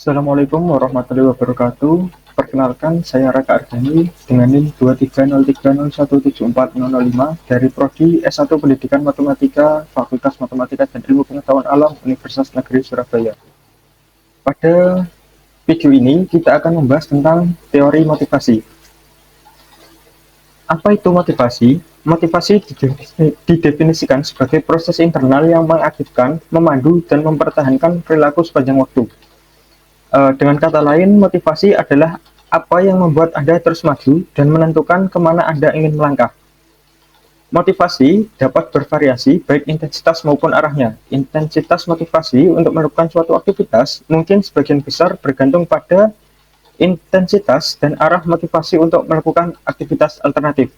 Assalamualaikum warahmatullahi wabarakatuh. Perkenalkan, saya Raka Ardhani dengan NIM 23030174005 dari Prodi S1 Pendidikan Matematika Fakultas Matematika dan Ilmu Pengetahuan Alam Universitas Negeri Surabaya. Pada video ini kita akan membahas tentang teori motivasi. Apa itu motivasi? Motivasi didefinisikan sebagai proses internal yang mengaktifkan, memandu, dan mempertahankan perilaku sepanjang waktu. Dengan kata lain, motivasi adalah apa yang membuat Anda terus maju dan menentukan kemana Anda ingin melangkah. Motivasi dapat bervariasi baik intensitas maupun arahnya. Intensitas motivasi untuk melakukan suatu aktivitas mungkin sebagian besar bergantung pada intensitas dan arah motivasi untuk melakukan aktivitas alternatif.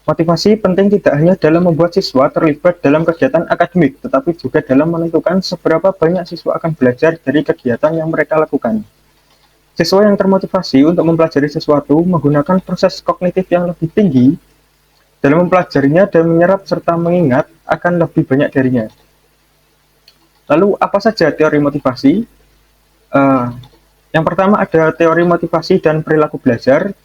Motivasi penting tidak hanya dalam membuat siswa terlibat dalam kegiatan akademik, tetapi juga dalam menentukan seberapa banyak siswa akan belajar dari kegiatan yang mereka lakukan. Siswa yang termotivasi untuk mempelajari sesuatu menggunakan proses kognitif yang lebih tinggi dalam mempelajarinya dan menyerap serta mengingat akan lebih banyak darinya. Lalu apa saja teori motivasi? Yang pertama ada teori motivasi dan perilaku belajar.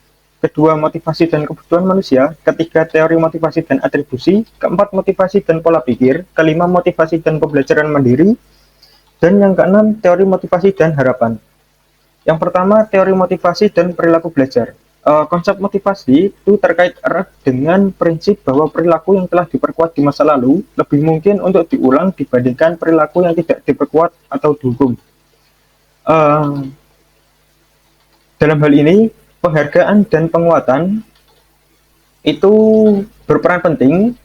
Kedua, motivasi dan kebutuhan manusia. Ketiga, teori motivasi dan atribusi. Keempat, motivasi dan pola pikir. Kelima, motivasi dan pembelajaran mandiri. Dan yang keenam, teori motivasi dan harapan. Yang pertama, teori motivasi dan perilaku belajar. Konsep motivasi itu terkait erat dengan prinsip bahwa perilaku yang telah diperkuat di masa lalu lebih mungkin untuk diulang dibandingkan perilaku yang tidak diperkuat atau dihukum. Dalam hal ini, penghargaan dan penguatan itu berperan penting,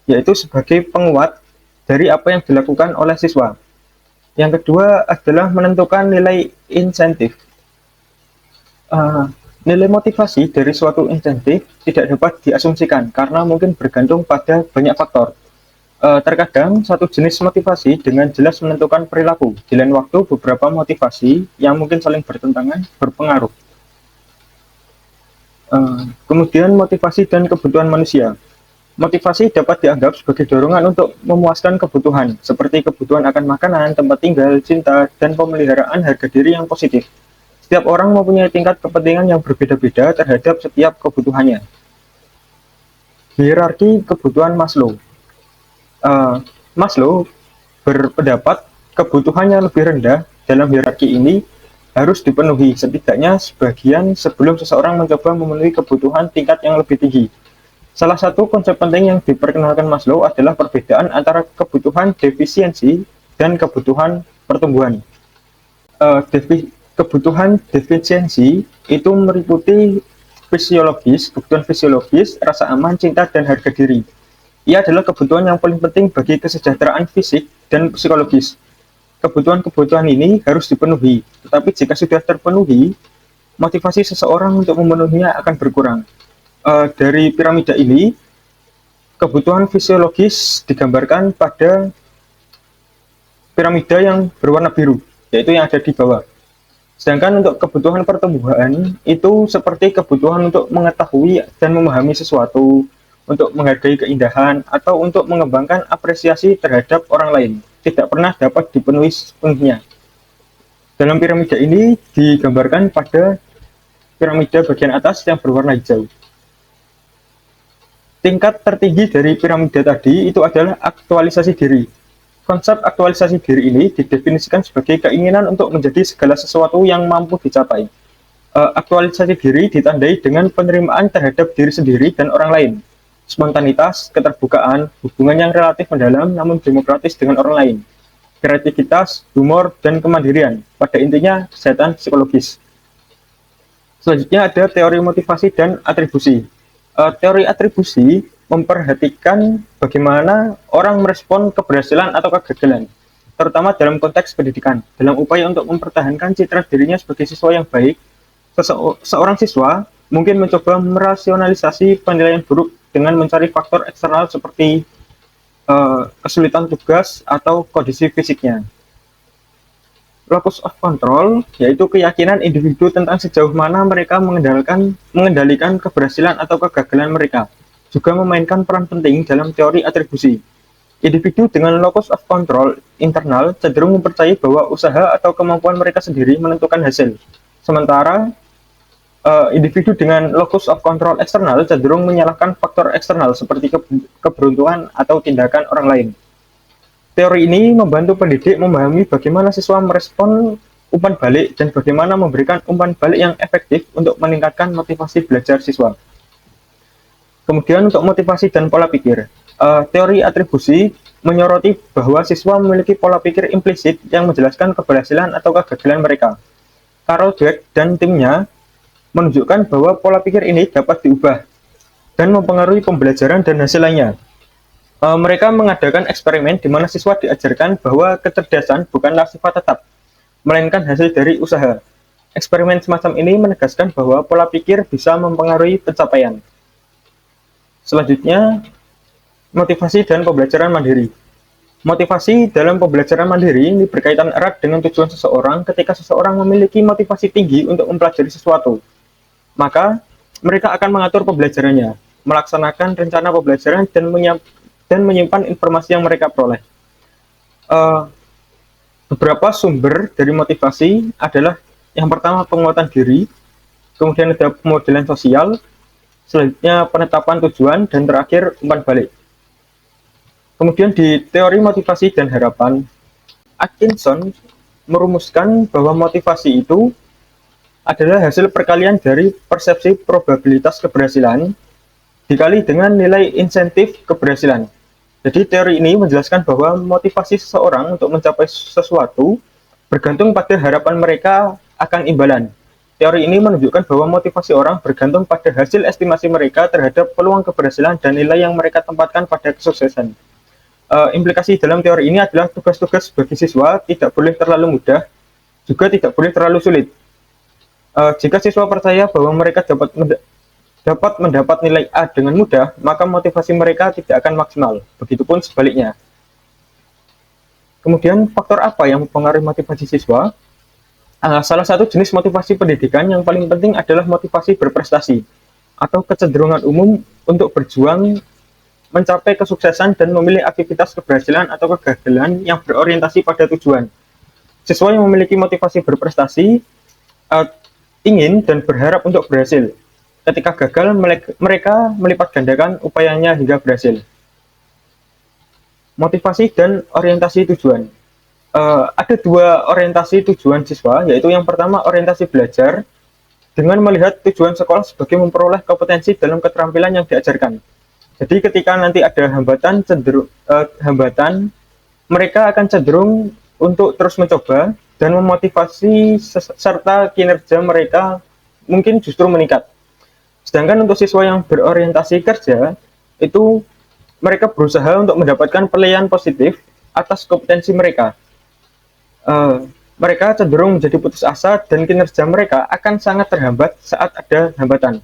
yaitu sebagai penguat dari apa yang dilakukan oleh siswa. Yang kedua adalah menentukan nilai insentif. Nilai motivasi dari suatu insentif tidak dapat diasumsikan karena mungkin bergantung pada banyak faktor. Terkadang satu jenis motivasi dengan jelas menentukan perilaku. Di lain waktu, beberapa motivasi yang mungkin saling bertentangan berpengaruh. Kemudian motivasi dan kebutuhan manusia. Motivasi dapat dianggap sebagai dorongan untuk memuaskan kebutuhan, seperti kebutuhan akan makanan, tempat tinggal, cinta, dan pemeliharaan harga diri yang positif. Setiap orang mempunyai tingkat kepentingan yang berbeda-beda terhadap setiap kebutuhannya. Hierarki kebutuhan Maslow. Maslow berpendapat kebutuhannya lebih rendah dalam hierarki ini harus dipenuhi setidaknya sebagian sebelum seseorang mencoba memenuhi kebutuhan tingkat yang lebih tinggi. Salah satu konsep penting yang diperkenalkan Maslow adalah perbedaan antara kebutuhan defisiensi dan kebutuhan pertumbuhan. Kebutuhan defisiensi itu meliputi kebutuhan fisiologis, rasa aman, cinta, dan harga diri. Ia adalah kebutuhan yang paling penting bagi kesejahteraan fisik dan psikologis. Kebutuhan-kebutuhan ini harus dipenuhi, tetapi jika sudah terpenuhi, motivasi seseorang untuk memenuhinya akan berkurang. Dari piramida ini, kebutuhan fisiologis digambarkan pada piramida yang berwarna biru, yaitu yang ada di bawah. Sedangkan untuk kebutuhan pertumbuhan, itu seperti kebutuhan untuk mengetahui dan memahami sesuatu, untuk menghargai keindahan, atau untuk mengembangkan apresiasi terhadap orang lain. Tidak pernah dapat dipenuhi sepenuhnya. Dalam piramida ini digambarkan pada piramida bagian atas yang berwarna hijau. Tingkat tertinggi dari piramida tadi itu adalah aktualisasi diri. Konsep aktualisasi diri ini didefinisikan sebagai keinginan untuk menjadi segala sesuatu yang mampu dicapai. Aktualisasi diri ditandai dengan penerimaan terhadap diri sendiri dan orang lain. Spontanitas, keterbukaan, hubungan yang relatif mendalam namun demokratis dengan orang lain, kreativitas, humor, dan kemandirian, pada intinya kesehatan psikologis. Selanjutnya ada teori motivasi dan atribusi. Teori atribusi memperhatikan bagaimana orang merespon keberhasilan atau kegagalan, terutama dalam konteks pendidikan. Dalam upaya untuk mempertahankan citra dirinya sebagai siswa yang baik, seorang siswa mungkin mencoba merasionalisasi penilaian buruk dengan mencari faktor eksternal seperti kesulitan tugas atau kondisi fisiknya. Locus of control yaitu keyakinan individu tentang sejauh mana mereka mengendalikan keberhasilan atau kegagalan mereka, juga memainkan peran penting dalam teori atribusi. Individu dengan locus of control internal cenderung mempercayai bahwa usaha atau kemampuan mereka sendiri menentukan hasil. Sementara individu dengan locus of control eksternal cenderung menyalahkan faktor eksternal seperti keberuntungan atau tindakan orang lain. Teori ini membantu pendidik memahami bagaimana siswa merespon umpan balik dan bagaimana memberikan umpan balik yang efektif untuk meningkatkan motivasi belajar siswa. Kemudian untuk motivasi dan pola pikir, teori atribusi menyoroti bahwa siswa memiliki pola pikir implisit yang menjelaskan keberhasilan atau kegagalan mereka. Carol Dweck dan timnya menunjukkan bahwa pola pikir ini dapat diubah dan mempengaruhi pembelajaran dan hasil lainnya. Mereka mengadakan eksperimen di mana siswa diajarkan bahwa kecerdasan bukanlah sifat tetap, melainkan hasil dari usaha. Eksperimen semacam ini menegaskan bahwa pola pikir bisa mempengaruhi pencapaian. Selanjutnya, motivasi dan pembelajaran mandiri. Motivasi dalam pembelajaran mandiri ini berkaitan erat dengan tujuan seseorang ketika seseorang memiliki motivasi tinggi untuk mempelajari sesuatu. Maka, mereka akan mengatur pembelajarannya, melaksanakan rencana pembelajaran, dan menyimpan informasi yang mereka peroleh. Beberapa sumber dari motivasi adalah yang pertama penguatan diri, kemudian ada pemodelan sosial, selanjutnya penetapan tujuan, dan terakhir umpan balik. Kemudian di teori motivasi dan harapan, Atkinson merumuskan bahwa motivasi itu adalah hasil perkalian dari persepsi probabilitas keberhasilan dikali dengan nilai insentif keberhasilan. Jadi teori ini menjelaskan bahwa motivasi seseorang untuk mencapai sesuatu bergantung pada harapan mereka akan imbalan. Teori ini menunjukkan bahwa motivasi orang bergantung pada hasil estimasi mereka terhadap peluang keberhasilan dan nilai yang mereka tempatkan pada kesuksesan. Implikasi dalam teori ini adalah tugas-tugas bagi siswa tidak boleh terlalu mudah, juga tidak boleh terlalu sulit. Jika siswa percaya bahwa mereka dapat mendapat nilai A dengan mudah, maka motivasi mereka tidak akan maksimal. Begitupun sebaliknya. Kemudian faktor apa yang mempengaruhi motivasi siswa? Salah satu jenis motivasi pendidikan yang paling penting adalah motivasi berprestasi, atau kecenderungan umum untuk berjuang mencapai kesuksesan dan memilih aktivitas keberhasilan atau kegagalan yang berorientasi pada tujuan. Siswa yang memiliki motivasi berprestasi ingin dan berharap untuk berhasil. Ketika gagal, mereka melipat gandakan upayanya hingga berhasil. Motivasi dan orientasi tujuan. Ada dua orientasi tujuan siswa, yaitu yang pertama orientasi belajar, dengan melihat tujuan sekolah sebagai memperoleh kompetensi dalam keterampilan yang diajarkan. Jadi ketika nanti ada hambatan, mereka akan cenderung untuk terus mencoba dan memotivasi serta kinerja mereka mungkin justru meningkat. Sedangkan untuk siswa yang berorientasi kerja, itu mereka berusaha untuk mendapatkan penilaian positif atas kompetensi mereka. Mereka cenderung menjadi putus asa dan kinerja mereka akan sangat terhambat saat ada hambatan.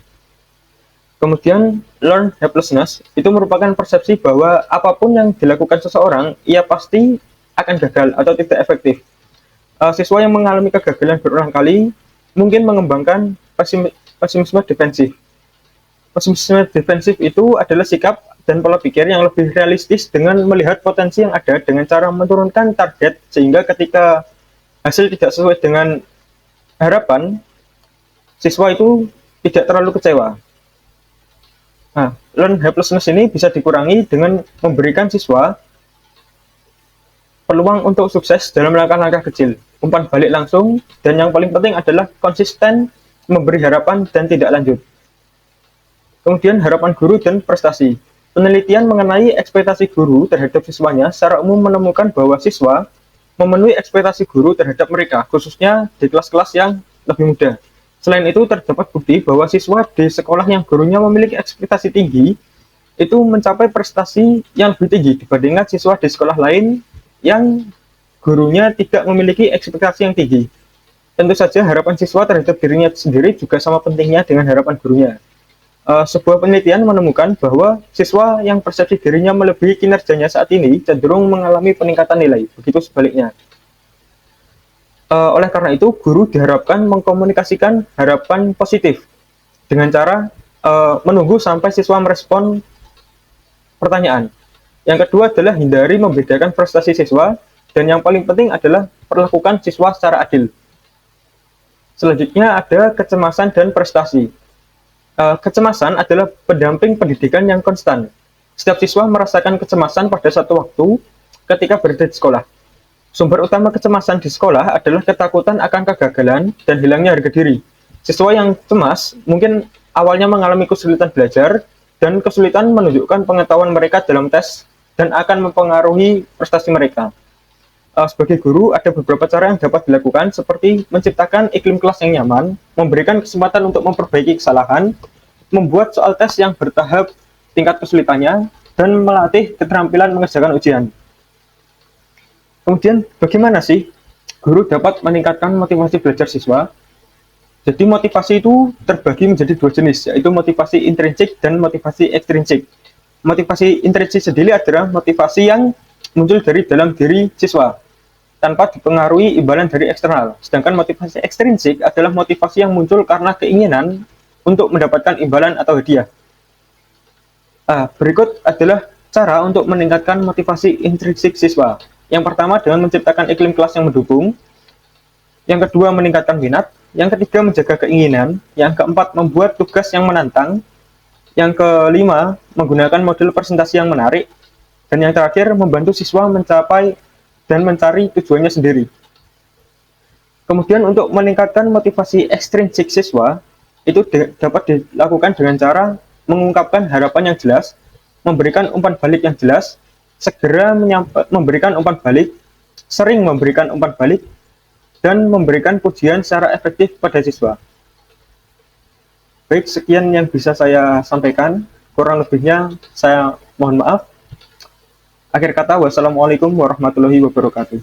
Kemudian, learned helplessness itu merupakan persepsi bahwa apapun yang dilakukan seseorang, ia pasti akan gagal atau tidak efektif. Siswa yang mengalami kegagalan berulang kali mungkin mengembangkan pesimisme defensif. Pesimisme defensif itu adalah sikap dan pola pikir yang lebih realistis dengan melihat potensi yang ada dengan cara menurunkan target sehingga ketika hasil tidak sesuai dengan harapan, siswa itu tidak terlalu kecewa. Nah, learn helplessness ini bisa dikurangi dengan memberikan siswa peluang untuk sukses dalam langkah-langkah kecil, umpan balik langsung, dan yang paling penting adalah konsisten memberi harapan dan tidak lanjut. Kemudian harapan guru dan prestasi. Penelitian mengenai ekspektasi guru terhadap siswanya secara umum menemukan bahwa siswa memenuhi ekspektasi guru terhadap mereka, khususnya di kelas-kelas yang lebih mudah. Selain itu, terdapat bukti bahwa siswa di sekolah yang gurunya memiliki ekspektasi tinggi itu mencapai prestasi yang lebih tinggi dibandingkan siswa di sekolah lain yang gurunya tidak memiliki ekspektasi yang tinggi. Tentu saja harapan siswa terhadap dirinya sendiri juga sama pentingnya dengan harapan gurunya. Sebuah penelitian menemukan bahwa siswa yang persepsi dirinya melebihi kinerjanya saat ini cenderung mengalami peningkatan nilai, begitu sebaliknya. Oleh karena itu, guru diharapkan mengkomunikasikan harapan positif dengan cara menunggu sampai siswa merespon pertanyaan. Yang kedua adalah hindari membedakan prestasi siswa, dan yang paling penting adalah perlakukan siswa secara adil. Selanjutnya ada kecemasan dan prestasi. Kecemasan adalah pendamping pendidikan yang konstan. Setiap siswa merasakan kecemasan pada satu waktu ketika berada di sekolah. Sumber utama kecemasan di sekolah adalah ketakutan akan kegagalan dan hilangnya harga diri. Siswa yang cemas mungkin awalnya mengalami kesulitan belajar dan kesulitan menunjukkan pengetahuan mereka dalam tes dan akan mempengaruhi prestasi mereka. Sebagai guru, ada beberapa cara yang dapat dilakukan, seperti menciptakan iklim kelas yang nyaman, memberikan kesempatan untuk memperbaiki kesalahan, membuat soal tes yang bertahap tingkat kesulitannya, dan melatih keterampilan mengerjakan ujian. Kemudian, bagaimana sih guru dapat meningkatkan motivasi belajar siswa? Jadi motivasi itu terbagi menjadi dua jenis, yaitu motivasi intrinsik dan motivasi ekstrinsik. Motivasi intrinsik sendiri adalah motivasi yang muncul dari dalam diri siswa, tanpa dipengaruhi imbalan dari eksternal. Sedangkan motivasi ekstrinsik adalah motivasi yang muncul karena keinginan untuk mendapatkan imbalan atau hadiah. Berikut adalah cara untuk meningkatkan motivasi intrinsik siswa. Yang pertama dengan menciptakan iklim kelas yang mendukung. Yang kedua meningkatkan minat. Yang ketiga menjaga keinginan. Yang keempat membuat tugas yang menantang. Yang kelima menggunakan model presentasi yang menarik. Dan yang terakhir membantu siswa mencapai dan mencari tujuannya sendiri. Kemudian untuk meningkatkan motivasi ekstrinsik siswa, itu dapat dilakukan dengan cara mengungkapkan harapan yang jelas, memberikan umpan balik yang jelas, segera memberikan umpan balik, sering memberikan umpan balik, dan memberikan pujian secara efektif pada siswa. Baik, sekian yang bisa saya sampaikan. Kurang lebihnya saya mohon maaf. Akhir kata, wassalamualaikum warahmatullahi wabarakatuh.